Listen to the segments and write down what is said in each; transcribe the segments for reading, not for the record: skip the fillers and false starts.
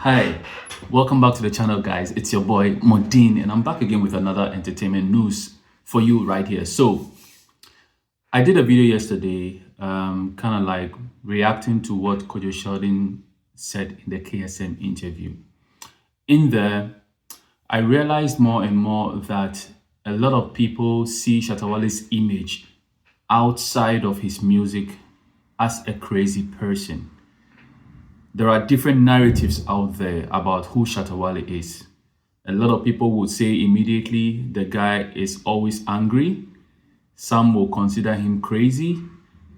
Hi, welcome back to the channel, guys. It's your boy Modine, and I'm back again with another entertainment news for you right here. So, I did a video yesterday, kind of like reacting to what Kojo Sheldon said in the KSM interview. In there, I realized more and more that a lot of people see Shatta Wale's image outside of his music as a crazy person. There are different narratives out there about who Shatta Wale is. A lot of people would say immediately the guy is always angry. Some will consider him crazy.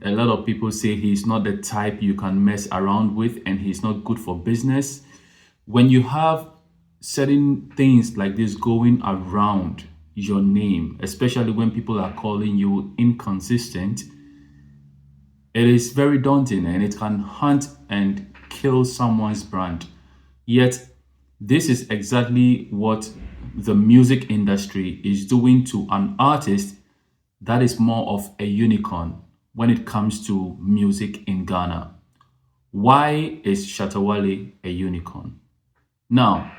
A lot of people say he's not the type you can mess around with and he's not good for business. When you have certain things like this going around your name, especially when people are calling you inconsistent, it is very daunting and it can hunt and kill someone's brand. Yet, this is exactly what the music industry is doing to an artist that is more of a unicorn when it comes to music in Ghana. Why is Shatta Wale a unicorn? Now,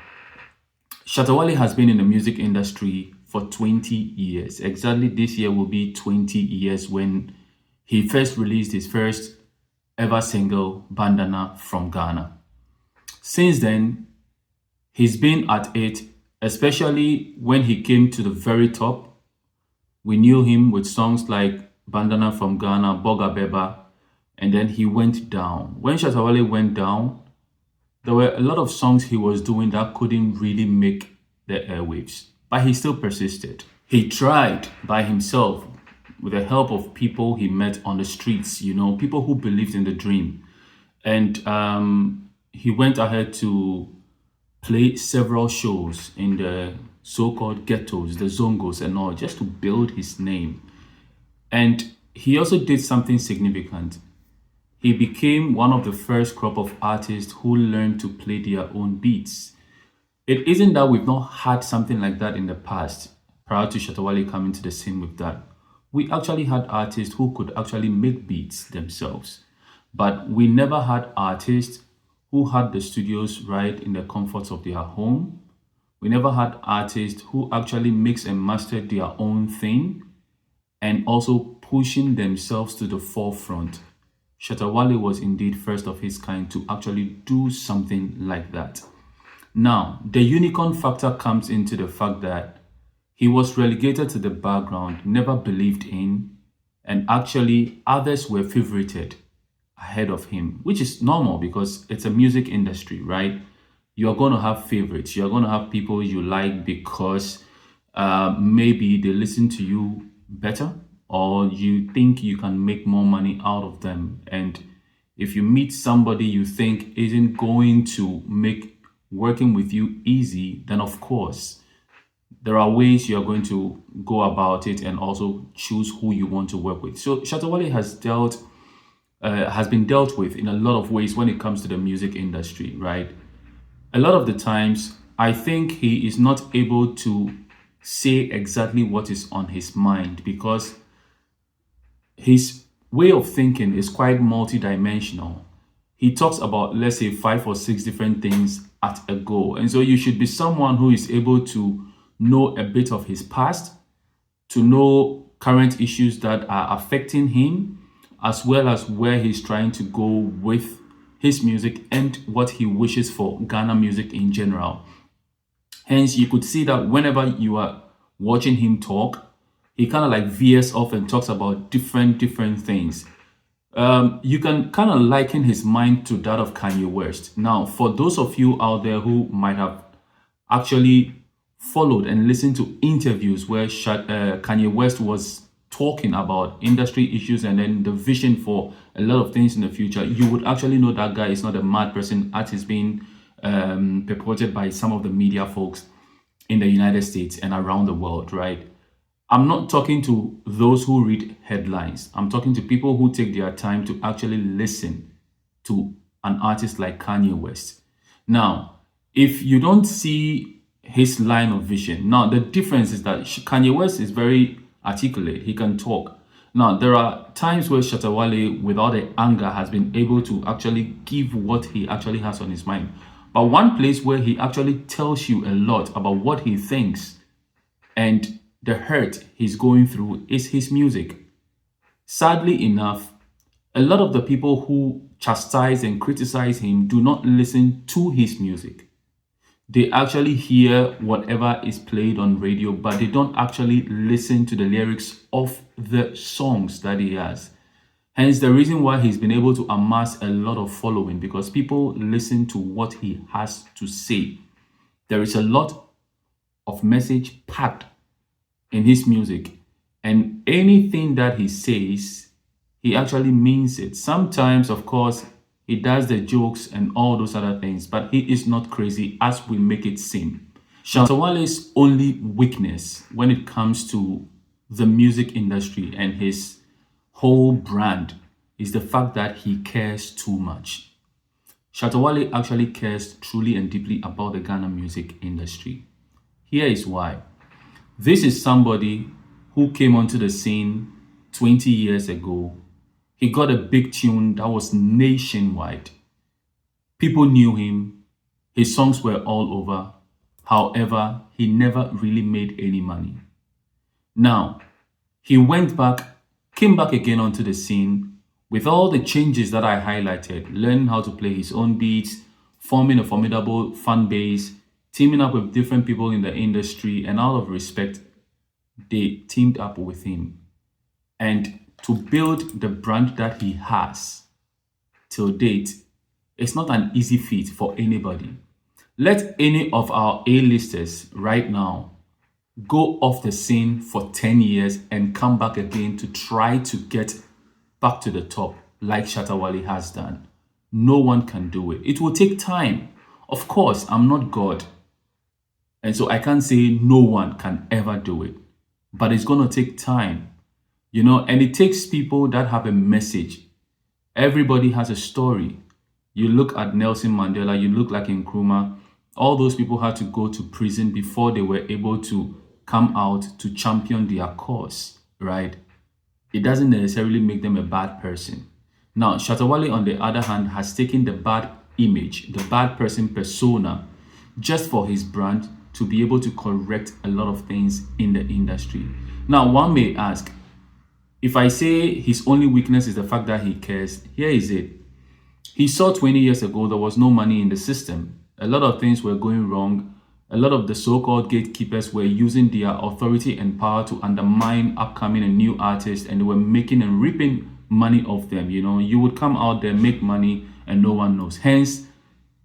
Shatta Wale has been in the music industry for 20 years. Exactly this year will be 20 years when he first released his first ever single, Bandana from Ghana. Since then, he's been at it, especially when he came to the very top. We knew him with songs like Bandana from Ghana, Boga Beba, and then he went down. When Shatta Wale went down, there were a lot of songs he was doing that couldn't really make the airwaves, but he still persisted. He tried by himself with the help of people he met on the streets, people who believed in the dream. And he went ahead to play several shows in the so-called ghettos, the zongos and all, just to build his name. And he also did something significant. He became one of the first crop of artists who learned to play their own beats. It isn't that we've not had something like that in the past, prior to Shatta Wale coming to the scene with that. We actually had artists who could actually make beats themselves. But we never had artists who had the studios right in the comforts of their home. We never had artists who actually mix and mastered their own thing and also pushing themselves to the forefront. Shatta Wale was indeed first of his kind to actually do something like that. Now, the unicorn factor comes into the fact that he was relegated to the background, never believed in, and actually others were favorited ahead of him, which is normal because it's a music industry, right? You're going to have favorites. You're going to have people you like because maybe they listen to you better or you think you can make more money out of them. And if you meet somebody you think isn't going to make working with you easy, then of course, there are ways you're going to go about it and also choose who you want to work with. So Shatta Wale has been dealt with in a lot of ways when it comes to the music industry, right? A lot of the times, I think he is not able to say exactly what is on his mind because his way of thinking is quite multidimensional. He talks about, let's say, 5 or 6 different things at a go. And so you should be someone who is able to know a bit of his past, to know current issues that are affecting him, as well as where he's trying to go with his music and what he wishes for Ghana music in general. Hence, you could see that whenever you are watching him talk, he kind of like veers off and talks about different things. You can kind of liken his mind to that of Kanye West. Now, for those of you out there who might have actually followed and listened to interviews where Kanye West was talking about industry issues and then the vision for a lot of things in the future, you would actually know that guy is not a mad person as is being purported by some of the media folks in the United States and around the world, right? I'm not talking to those who read headlines. I'm talking to people who take their time to actually listen to an artist like Kanye West. Now, if you don't see his line of vision, now the difference is that Kanye West is very articulate. He can talk. Now, there are times where Shatta Wale, without the anger, has been able to actually give what he actually has on his mind. But one place where he actually tells you a lot about what he thinks and the hurt he's going through is his music. Sadly enough, a lot of the people who chastise and criticize him do not listen to his music. They actually hear whatever is played on radio, but they don't actually listen to the lyrics of the songs that he has. Hence, the reason why he's been able to amass a lot of following, because people listen to what he has to say. There is a lot of message packed in his music, and anything that he says, he actually means it. Sometimes, of course, he does the jokes and all those other things, but he is not crazy as we make it seem. Shatta Wale's only weakness when it comes to the music industry and his whole brand is the fact that he cares too much. Shatta Wale actually cares truly and deeply about the Ghana music industry. Here is why. This is somebody who came onto the scene 20 years ago. He got a big tune that was nationwide. People knew him. His songs were all over. However, he never really made any money. Now, he came back again onto the scene with all the changes that I highlighted, learning how to play his own beats, forming a formidable fan base, teaming up with different people in the industry, and out of respect, they teamed up with him. And to build the brand that he has till date, it's not an easy feat for anybody. Let any of our A-listers right now go off the scene for 10 years and come back again to try to get back to the top like Shatta Wale has done. No one can do it. It will take time. Of course, I'm not God. And so I can't say no one can ever do it. But it's going to take time. And it takes people that have a message. Everybody has a story. You look at Nelson Mandela, you look like Nkrumah. All those people had to go to prison before they were able to come out to champion their cause, right? It doesn't necessarily make them a bad person. Now, Shatta Wale, on the other hand, has taken the bad image, the bad person persona, just for his brand to be able to correct a lot of things in the industry. Now, one may ask, if I say his only weakness is the fact that he cares, here is it. He saw 20 years ago there was no money in the system. A lot of things were going wrong. A lot of the so-called gatekeepers were using their authority and power to undermine upcoming and new artists, and they were making and reaping money off them. You would come out there, make money, and no one knows. Hence,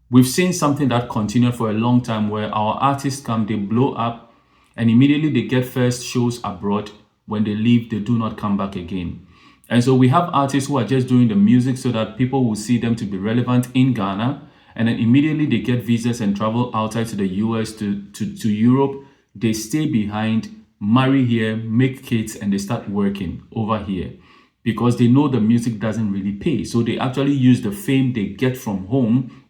we've seen something that continued for a long time where our artists come, they blow up, and immediately they get first shows abroad. When they leave, they do not come back again. And so we have artists who are just doing the music so that people will see them to be relevant in Ghana. And then immediately they get visas and travel outside to the US, to Europe. They stay behind, marry here, make kids, and they start working over here because they know the music doesn't really pay. So they actually use the fame they get from home,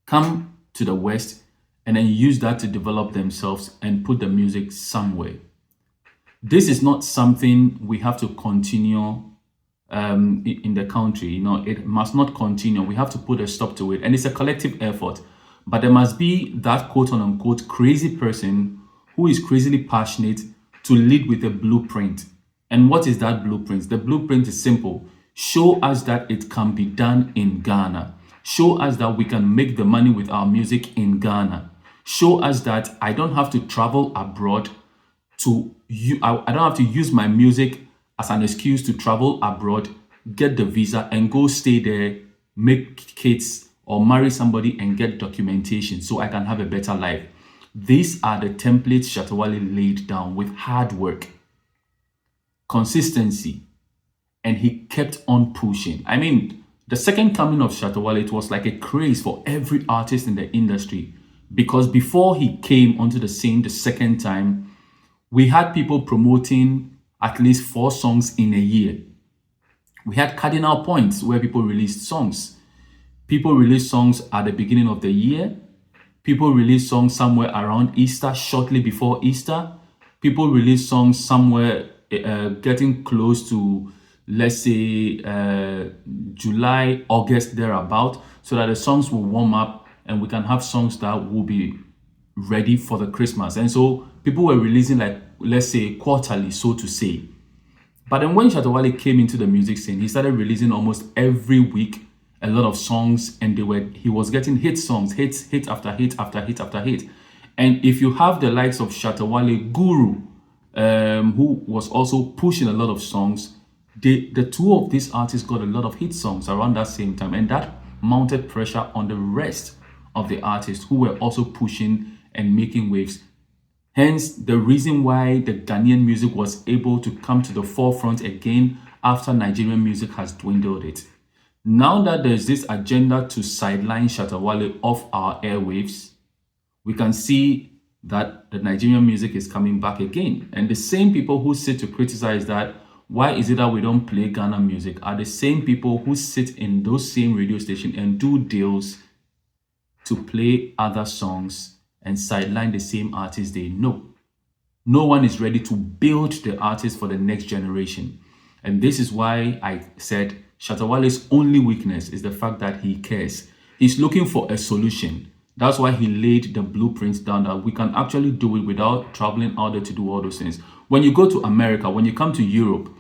come to the West, and then use that to develop themselves and put the music somewhere. This is not something we have to continue in the country. It must not continue. We have to put a stop to it. And it's a collective effort. But there must be that quote unquote crazy person who is crazily passionate to lead with a blueprint. And what is that blueprint? The blueprint is simple. Show us that it can be done in Ghana. Show us that we can make the money with our music in Ghana. Show us that I don't have to travel abroad I don't have to use my music as an excuse to travel abroad, get the visa, and go stay there, make kids, or marry somebody and get documentation so I can have a better life. These are the templates Shatta Wale laid down with hard work, consistency, and he kept on pushing. I mean, the second coming of Shatta Wale, it was like a craze for every artist in the industry, because before he came onto the scene the second time, we had people promoting at least 4 songs in a year. We had cardinal points where people released songs. People released songs at the beginning of the year. People released songs somewhere around Easter, shortly before Easter. People released songs somewhere getting close to, let's say, July, August, thereabout, so that the songs will warm up and we can have songs that will be ready for the Christmas. And so people were releasing, like, let's say quarterly, so to say. But then when Shatta Wale came into the music scene, he started releasing almost every week a lot of songs, and he was getting hit songs, hit after hit after hit after hit. And if you have the likes of Shatta Wale, Guru, who was also pushing a lot of songs, the two of these artists got a lot of hit songs around that same time, and that mounted pressure on the rest of the artists who were also pushing and making waves. Hence, the reason why the Ghanaian music was able to come to the forefront again after Nigerian music has dwindled it. Now that there's this agenda to sideline Shatta Wale off our airwaves, we can see that the Nigerian music is coming back again. And the same people who sit to criticize that, why is it that we don't play Ghana music, are the same people who sit in those same radio stations and do deals to play other songs and sideline the same artists they know. No one is ready to build the artist for the next generation. And this is why I said Shatta Wale's only weakness is the fact that he cares. He's looking for a solution. That's why he laid the blueprints down that we can actually do it without traveling out there to do all those things. When you go to America, when you come to Europe,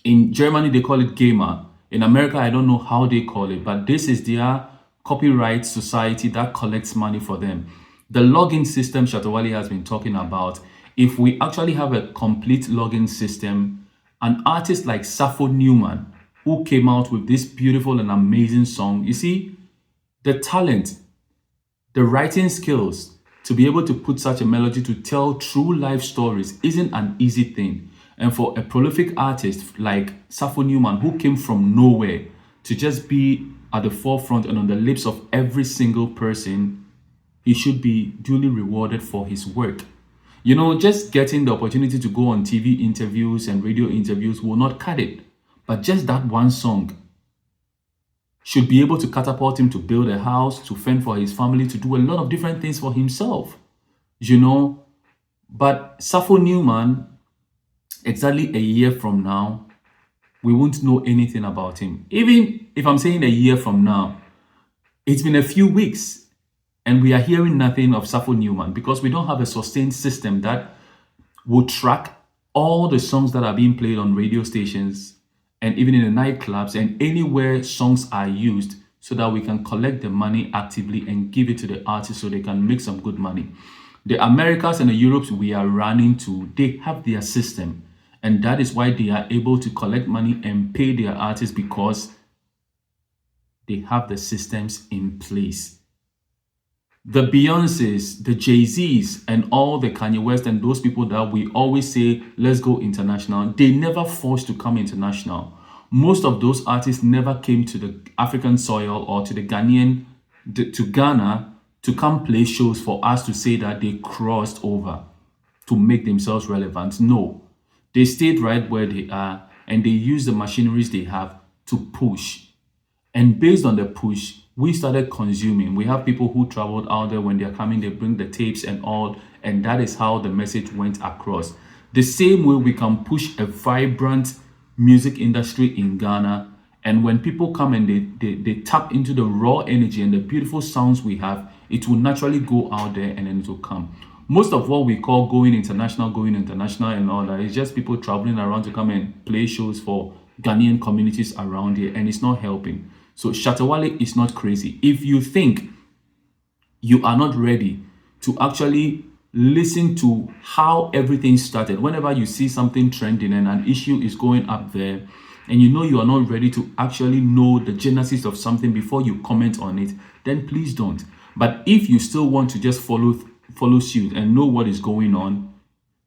in Germany they call it GEMA. In America, I don't know how they call it, but this is their copyright society that collects money for them. The login system Shatta Wale has been talking about, if we actually have a complete login system, an artist like Sappho Newman, who came out with this beautiful and amazing song, you see, the talent, the writing skills to be able to put such a melody to tell true life stories isn't an easy thing. And for a prolific artist like Sappho Newman, who came from nowhere, to just be at the forefront and on the lips of every single person, he should be duly rewarded for his work. You know, just getting the opportunity to go on TV interviews and radio interviews will not cut it. But just that one song should be able to catapult him to build a house, to fend for his family, to do a lot of different things for himself. You know, but Sappho Newman, exactly a year from now, we won't know anything about him. Even if I'm saying a year from now, it's been a few weeks and we are hearing nothing of Sappho Newman because we don't have a sustained system that will track all the songs that are being played on radio stations and even in the nightclubs and anywhere songs are used, so that we can collect the money actively and give it to the artists so they can make some good money. The Americas and the Europes we are running to, they have their system. And that is why they are able to collect money and pay their artists, because they have the systems in place. The Beyoncés, the Jay-Z's, and all the Kanye West and those people that we always say, let's go international, they never forced to come international. Most of those artists never came to the African soil or to the Ghanaian, to Ghana, to come play shows for us to say that they crossed over to make themselves relevant. No. They stayed right where they are and they used the machineries they have to push. And based on the push, we started consuming. We have people who traveled out there. When they're coming, they bring the tapes and all, and that is how the message went across. The same way we can push a vibrant music industry in Ghana, and when people come and they tap into the raw energy and the beautiful sounds we have, it will naturally go out there and then it will come. Most of what we call going international and all that is just people traveling around to come and play shows for Ghanaian communities around here, and it's not helping. So Shatta Wale is not crazy. If you think you are not ready to actually listen to how everything started, whenever you see something trending and an issue is going up there, and you know you are not ready to actually know the genesis of something before you comment on it, then please don't. But if you still want to just follow suit and know what is going on,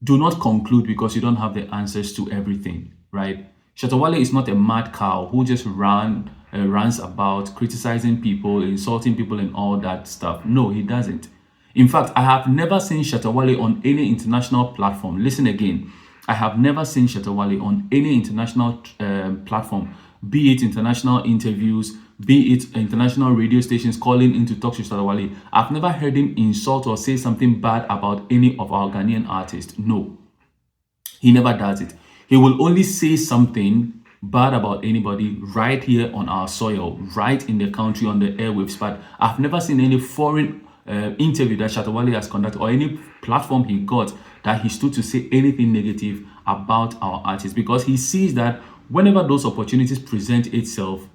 do not conclude because you don't have the answers to everything, right? Shatta Wale is not a mad cow who just runs about criticizing people, insulting people and all that stuff. No, he doesn't. In fact, I have never seen Shatta Wale on any international platform. Listen again. I have never seen Shatta Wale on any international platform, be it international interviews, be it international radio stations calling in to talk to Shatta Wale. I've never heard him insult or say something bad about any of our Ghanaian artists. No, he never does it. He will only say something bad about anybody right here on our soil, right in the country, on the airwaves. But I've never seen any foreign interview that Shatta Wale has conducted, or any platform he got, that he stood to say anything negative about our artists, because he sees that whenever those opportunities present itself,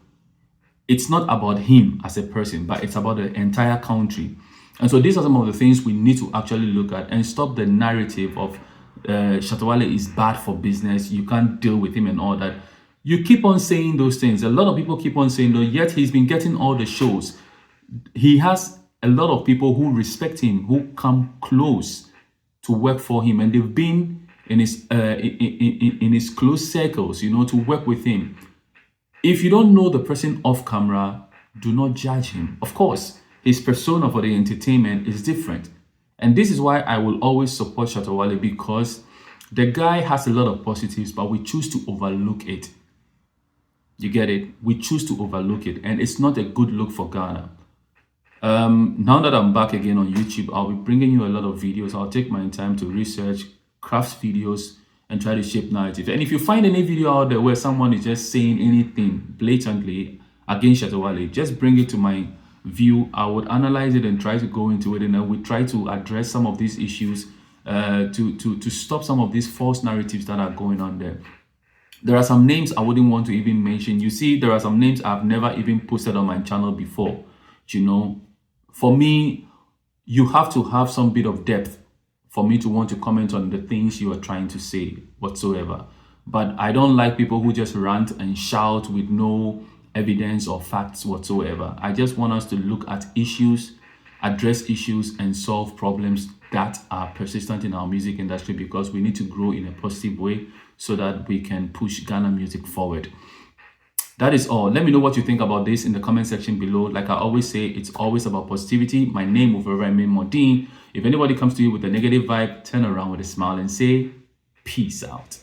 it's not about him as a person, but it's about the entire country. And so these are some of the things we need to actually look at and stop the narrative of Shatta Wale is bad for business, you can't deal with him and all that. You keep on saying those things. A lot of people keep on saying those, yet he's been getting all the shows. He has a lot of people who respect him, who come close to work for him, and they've been in his close circles, to work with him. If you don't know the person off camera, do not judge him. Of course, his persona for the entertainment is different. And this is why I will always support Shatta Wale, because the guy has a lot of positives, but we choose to overlook it. You get it? We choose to overlook it, and it's not a good look for Ghana. Now that I'm back again on YouTube, I'll be bringing you a lot of videos. I'll take my time to research, craft videos, and try to shape narrative. And if you find any video out there where someone is just saying anything blatantly against Shatta Wale, just bring it to my view. I would analyze it and try to go into it, and I would try to address some of these issues to stop some of these false narratives that are going on there. There are some names I wouldn't want to even mention. You see, there are some names I've never even posted on my channel before. For me, you have to have some bit of depth for me to want to comment on the things you are trying to say whatsoever. But I don't like people who just rant and shout with no evidence or facts whatsoever. I just want us to look at issues, address issues, and solve problems that are persistent in our music industry, because we need to grow in a positive way so that we can push Ghana music forward. That is all. Let me know what you think about this in the comment section below. Like I always say, it's always about positivity. My name will forever remain Modine. If anybody comes to you with a negative vibe, turn around with a smile and say, peace out.